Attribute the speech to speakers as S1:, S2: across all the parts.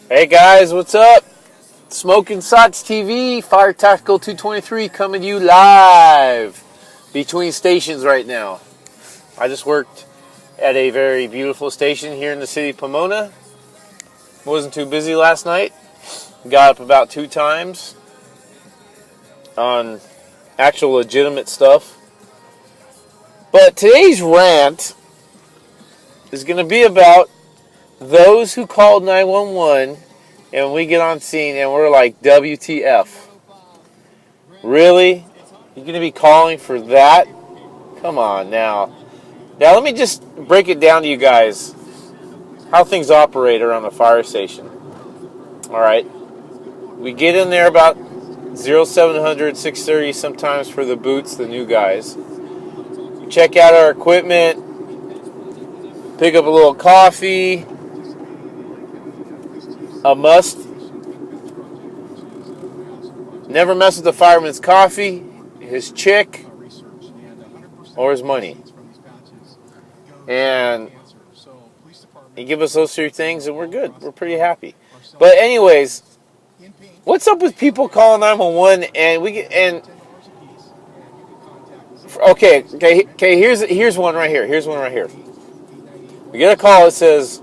S1: Hey guys, what's up? Smoking Sots TV, Fire Tactical 223 coming to you live between stations right now. I just worked at a very beautiful station here in the city of Pomona. Wasn't too busy last night. Got up about 2 times on actual legitimate stuff. But today's rant is going to be about those who called 911 and we get on scene and we're like, WTF. Really? You're going to be calling for that? Come on now. Now let me just break it down to you guys how things operate around the fire station. Alright. We get in there about 0700, 6:30 sometimes for the boots, the new guys. We check out our equipment, pick up a little coffee. A must. Never mess with the fireman's coffee, his chick, or his money. And you give us those 3 things and we're good. We're pretty happy. But anyways, what's up with people calling 911 Okay, here's one right here. We get a call that says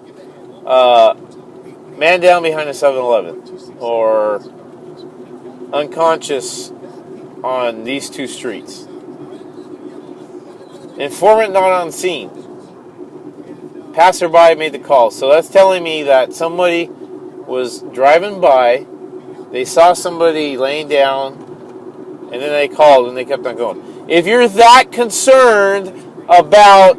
S1: man down behind a 7-Eleven, or unconscious on these 2 streets. Informant not on scene. Passerby made the call. So that's telling me that somebody was driving by, they saw somebody laying down, and then they called and they kept on going. If you're that concerned about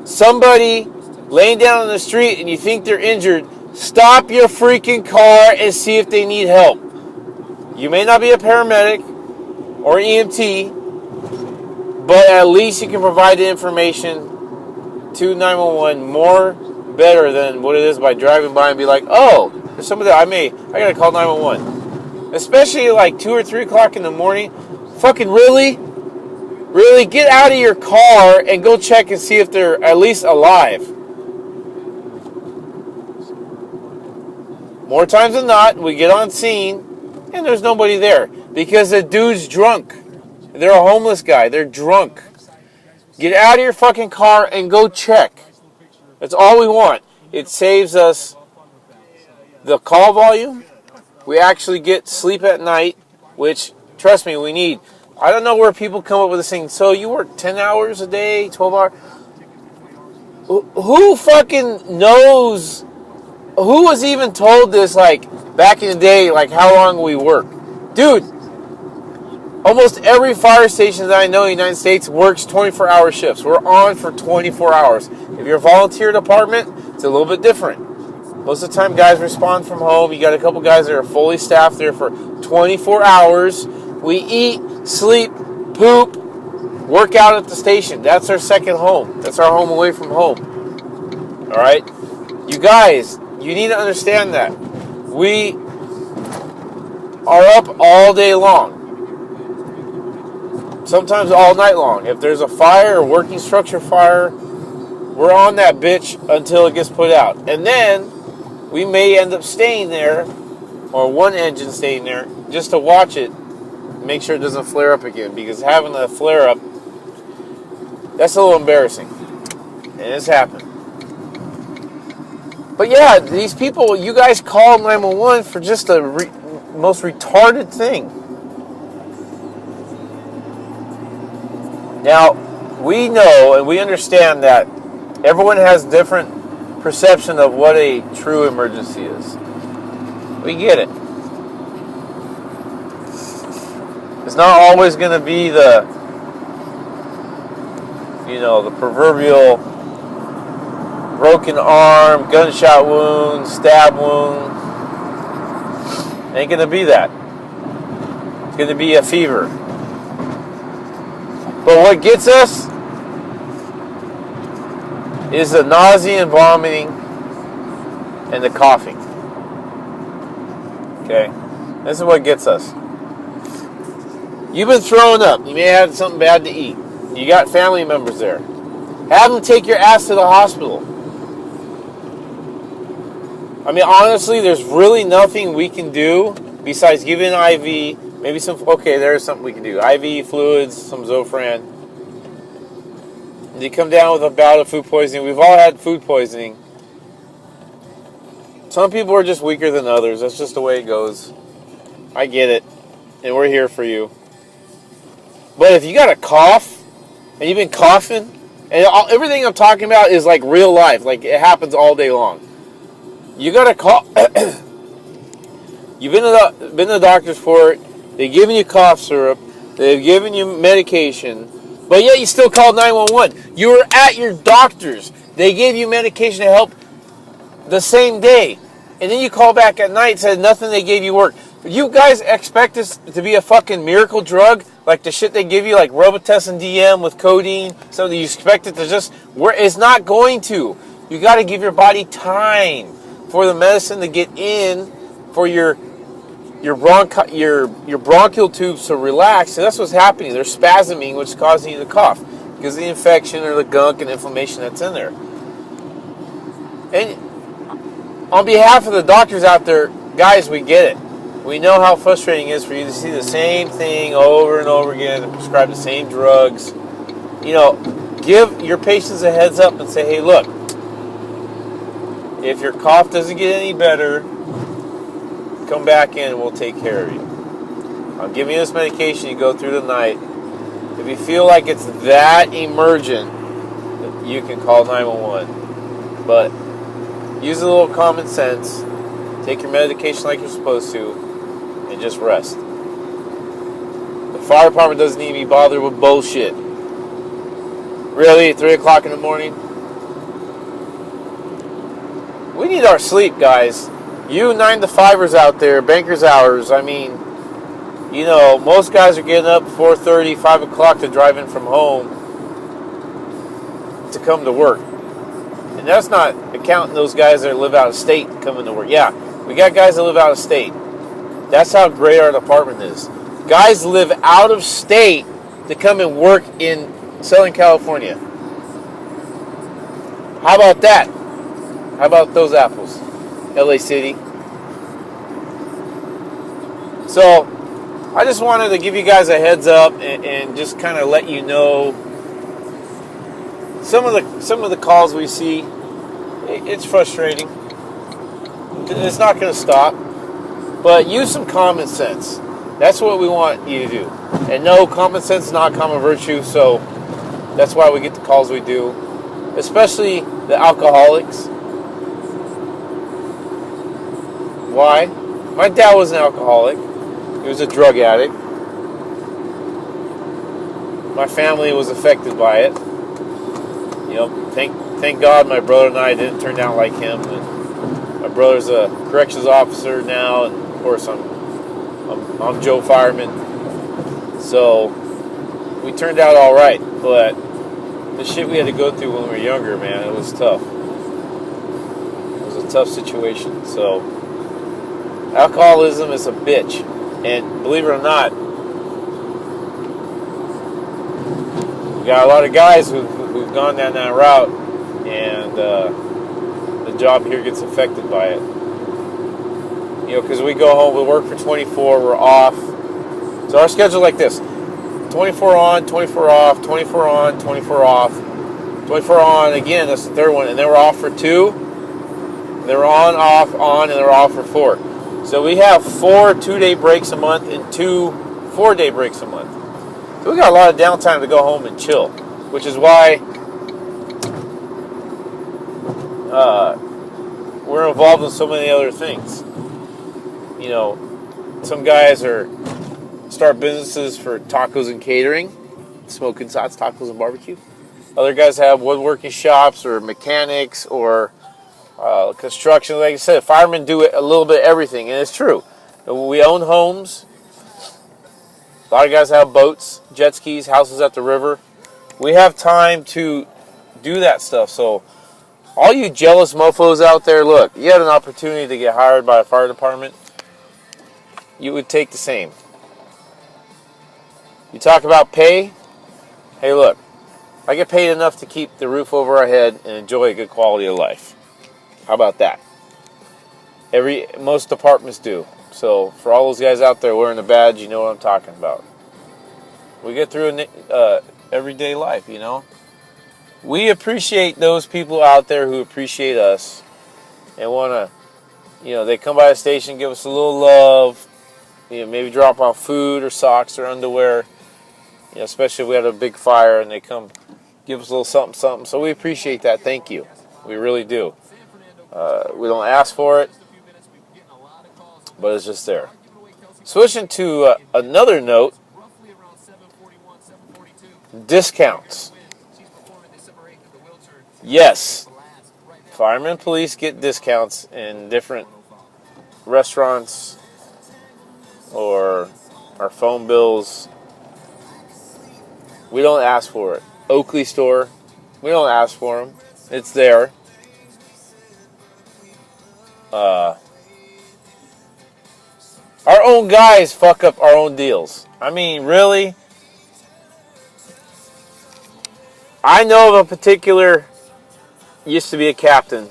S1: somebody laying down on the street and you think they're injured, stop your freaking car and see if they need help. You may not be a paramedic or EMT, but at least you can provide the information to 911 more better than what it is by driving by and be like, oh, there's somebody I gotta call 911. Especially like 2 or 3 o'clock in the morning. Fucking really? Really? Get out of your car and go check and see if they're at least alive. More times than not, we get on scene and there's nobody there because the dude's drunk. They're a homeless guy. They're drunk. Get out of your fucking car and go check. That's all we want. It saves us the call volume. We actually get sleep at night, which, trust me, we need. I don't know where people come up with this thing. So you work 10 hours a day, 12 hours? Who fucking knows? Who was even told this, like, back in the day, like, how long we work? Dude, almost every fire station that I know in the United States works 24-hour shifts. We're on for 24 hours. If you're a volunteer department, it's a little bit different. Most of the time, guys respond from home. You got a couple guys that are fully staffed there for 24 hours. We eat, sleep, poop, work out at the station. That's our second home. That's our home away from home. All right? You guys, you need to understand that. We are up all day long. Sometimes all night long. If there's a fire, a working structure fire, we're on that bitch until it gets put out. And then we may end up staying there, or one engine staying there, just to watch it, make sure it doesn't flare up again. Because having a flare up, that's a little embarrassing. And it's happened. But yeah, these people, you guys call 911 for just the most retarded thing. Now, we know and we understand that everyone has different perception of what a true emergency is. We get it. It's not always going to be the proverbial broken arm, gunshot wound, stab wound. Ain't going to be that. It's going to be a fever. But what gets us is the nausea and vomiting and the coughing. Okay? This is what gets us. You've been throwing up. You may have had something bad to eat. You got family members there. Have them take your ass to the hospital. I mean, honestly, there's really nothing we can do besides giving an IV, maybe some, okay, there's something we can do. IV fluids, some Zofran. You come down with a bout of food poisoning. We've all had food poisoning. Some people are just weaker than others. That's just the way it goes. I get it. And we're here for you. But if you got a cough, and you've been coughing, and everything I'm talking about is like real life. Like, it happens all day long. You got a cough. You've been to the doctors for it. They've given you cough syrup. They've given you medication. But yet you still called 911. You were at your doctor's. They gave you medication to help the same day. And then you call back at night and said nothing they gave you worked. You guys expect this to be a fucking miracle drug? Like the shit they give you, like Robitussin DM with codeine? So you expect it to just work? It's not going to. You got to give your body time for the medicine to get in, for your bronchial tubes to relax. So that's what's happening. They're spasming, which is causing you to cough because of the infection or the gunk and inflammation that's in there. And on behalf of the doctors out there, guys, we get it. We know how frustrating it is for you to see the same thing over and over again and prescribe the same drugs. You know, give your patients a heads up and say, hey, look, if your cough doesn't get any better, come back in and we'll take care of you. I'm giving you this medication, you go through the night. If you feel like it's that emergent, you can call 911. But use a little common sense. Take your medication like you're supposed to. And just rest. The fire department doesn't need to be bothered with bullshit. Really? At 3 o'clock in the morning? We need our sleep, guys. You 9 to 5ers out there, banker's hours. I mean, you know, most guys are getting up 4:30, 5 o'clock to drive in from home to come to work. And that's not accounting those guys that live out of state coming to work. Yeah, we got guys that live out of state. That's how great our department is. Guys live out of state to come and work in Southern California. How about that? How about those apples? LA City. So, I just wanted to give you guys a heads up and just kind of let you know some of the calls we see. It's frustrating. It's not going to stop. But use some common sense. That's what we want you to do. And no, common sense is not common virtue, so that's why we get the calls we do. Especially the alcoholics. Why? My dad was an alcoholic. He was a drug addict. My family was affected by it. You know, thank God my brother and I didn't turn out like him. And my brother's a corrections officer now, and of course, I'm Joe Fireman, so we turned out all right. But the shit we had to go through when we were younger, man, it was tough. It was a tough situation. So alcoholism is a bitch, and believe it or not, we got a lot of guys who've gone down that route, and the job here gets affected by it. You know, because we go home, we work for 24, we're off. So our schedule like this: 24 on, 24 off, 24 on, 24 off, 24 on again. That's the third one, and then we're off for 2. They're on, off, on, and they're off for 4. So we have 4 2-day breaks a month and 2 4-day breaks a month. So we got a lot of downtime to go home and chill, which is why we're involved in so many other things. You know, some guys start businesses for tacos and catering, smoking shots, tacos and barbecue. Other guys have woodworking shops or mechanics or construction. Like I said, firemen do a little bit of everything, and it's true. We own homes. A lot of guys have boats, jet skis, houses at the river. We have time to do that stuff. So all you jealous mofos out there, look, you had an opportunity to get hired by a fire department. You would take the same. You talk about pay. Hey, look, I get paid enough to keep the roof over our head and enjoy a good quality of life. How about that? Most departments do. So for all those guys out there wearing the badge, you know what I'm talking about. We get through everyday life, you know. We appreciate those people out there who appreciate us and want to, you know, they come by the station, give us a little love, you know, maybe drop off food or socks or underwear, you know, especially if we had a big fire and they come give us a little something, something. So we appreciate that. Thank you. We really do. We don't ask for it, but it's just there. Switching to another note, discounts. Yes, firemen and police get discounts in different restaurants or our phone bills. We don't ask for it. Oakley store, we don't ask for them. It's there. Our own guys fuck up our own deals. I mean, really? I know of a particular, used to be a captain,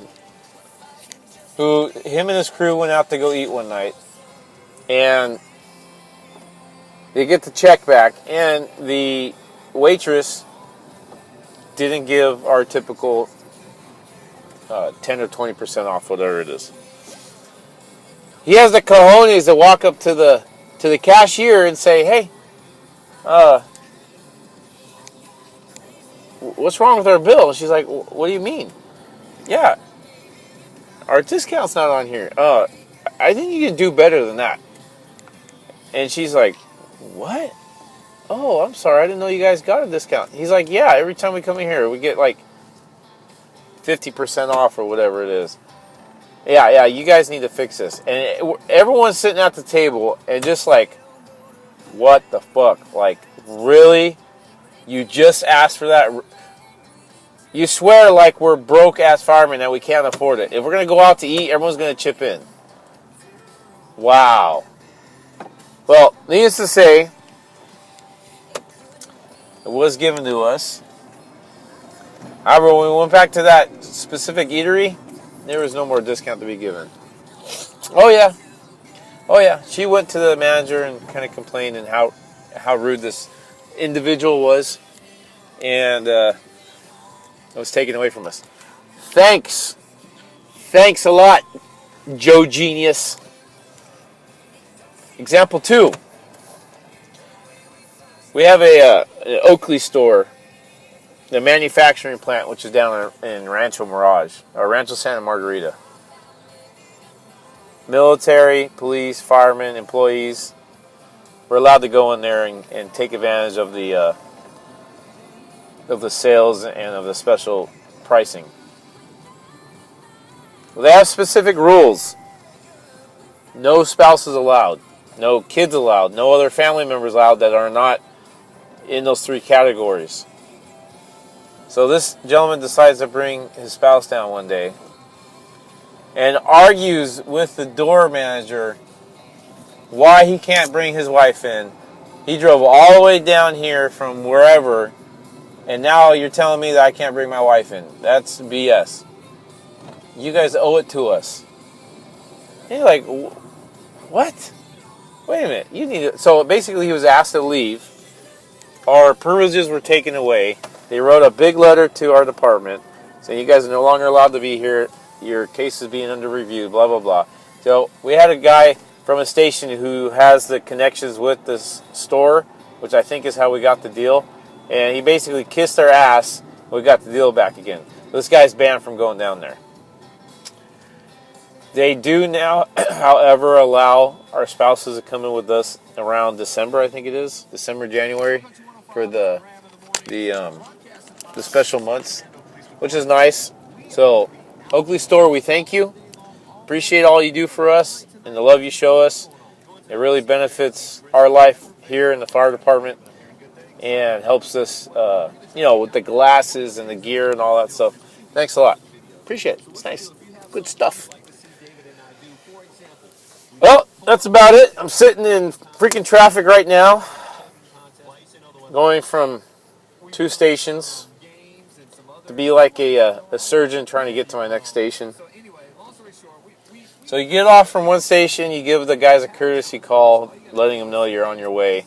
S1: who, him and his crew went out to go eat one night, and they get the check back, and the waitress didn't give our typical 10 or 20% off, whatever it is. He has the cojones to walk up to the cashier and say, "Hey, what's wrong with our bill?" And she's like, "What do you mean?" "Yeah, our discount's not on here. I think you can do better than that." And she's like, "What? Oh, I'm sorry. I didn't know you guys got a discount." He's like, "Yeah, every time we come in here, we get like 50% off or whatever it is." Yeah, you guys need to fix this. And everyone's sitting at the table and just like, what the fuck? Like, really? You just asked for that? You swear like we're broke-ass firemen that we can't afford it. If we're going to go out to eat, everyone's going to chip in. Wow. Well, needless to say, it was given to us. However, when we went back to that specific eatery, there was no more discount to be given. Oh yeah. She went to the manager and kind of complained and how rude this individual was, and it was taken away from us. Thanks a lot, Joe Genius. Example 2. We have an Oakley store, the manufacturing plant, which is down in Rancho Mirage, or Rancho Santa Margarita. Military, police, firemen, employees, we're allowed to go in there and take advantage of the sales and of the special pricing. Well, they have specific rules. No spouses allowed. No kids allowed. No other family members allowed that are not in those 3 categories. So this gentleman decides to bring his spouse down one day and argues with the door manager why he can't bring his wife in. He drove all the way down here from wherever, and now you're telling me that I can't bring my wife in. That's BS. You guys owe it to us. And you're like, what? Wait a minute. You need to... So basically he was asked to leave. Our privileges were taken away. They wrote a big letter to our department saying you guys are no longer allowed to be here. Your case is being under review, blah, blah, blah. So we had a guy from a station who has the connections with this store, which I think is how we got the deal. And he basically kissed our ass. We got the deal back again. This guy's banned from going down there. They do now, however, allow our spouses to come in with us around December, I think it is. December, January, for the special months, which is nice. So, Oakley Store, we thank you. Appreciate all you do for us and the love you show us. It really benefits our life here in the fire department and helps us, with the glasses and the gear and all that stuff. Thanks a lot. Appreciate it. It's nice. Good stuff. Well, that's about it. I'm sitting in freaking traffic right now, going from 2 stations to be like a surgeon trying to get to my next station. So you get off from one station, you give the guys a courtesy call, letting them know you're on your way.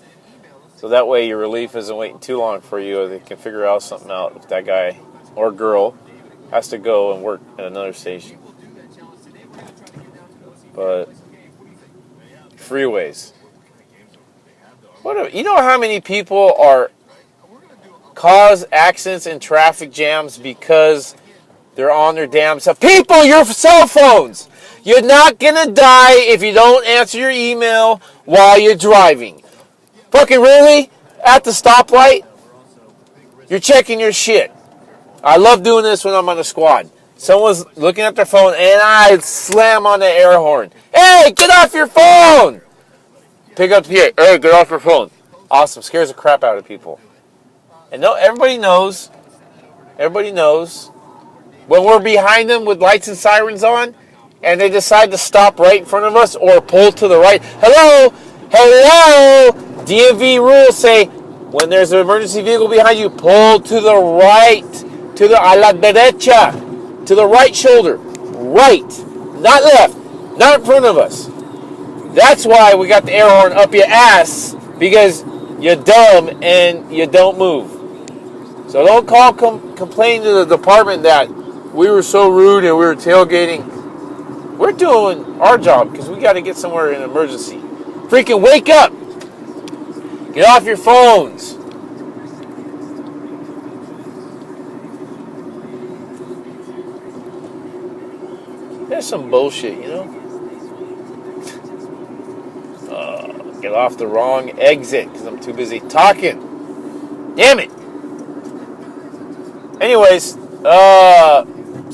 S1: So that way your relief isn't waiting too long for you, or they can figure out something out if that guy or girl has to go and work at another station. But freeways. You know how many people cause accidents and traffic jams because they're on their damn cell. People, your cell phones. You're not going to die if you don't answer your email while you're driving. Fucking really? At the stoplight? You're checking your shit. I love doing this when I'm on a squad. Someone's looking at their phone and I slam on the air horn. Hey, get off your phone! Pick up the PA. Hey, get off your phone. Awesome. Scares the crap out of people. And no, everybody knows when we're behind them with lights and sirens on and they decide to stop right in front of us or pull to the right. Hello! DMV rules say when there's an emergency vehicle behind you, pull to the right, to the a la derecha, to the right shoulder. Right. Not left. Not in front of us. That's why we got the air horn up your ass, because you're dumb and you don't move. So don't call complain to the department that we were so rude and we were tailgating. We're doing our job because we got to get somewhere in an emergency. Freaking wake up! Get off your phones. That's some bullshit, you know? Get off the wrong exit because I'm too busy talking. Damn it. Anyways,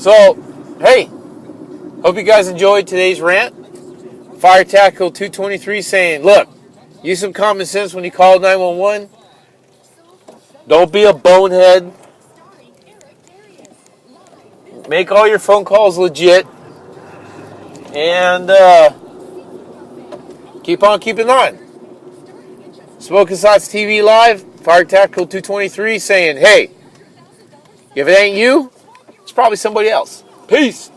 S1: so, hey, hope you guys enjoyed today's rant. Fire Tactical 223 saying, look, use some common sense when you call 911. Don't be a bonehead. Make all your phone calls legit. And keep on keeping on. Smoking Sots TV Live, Fire Tactical 223 saying, hey, if it ain't you, it's probably somebody else. Peace.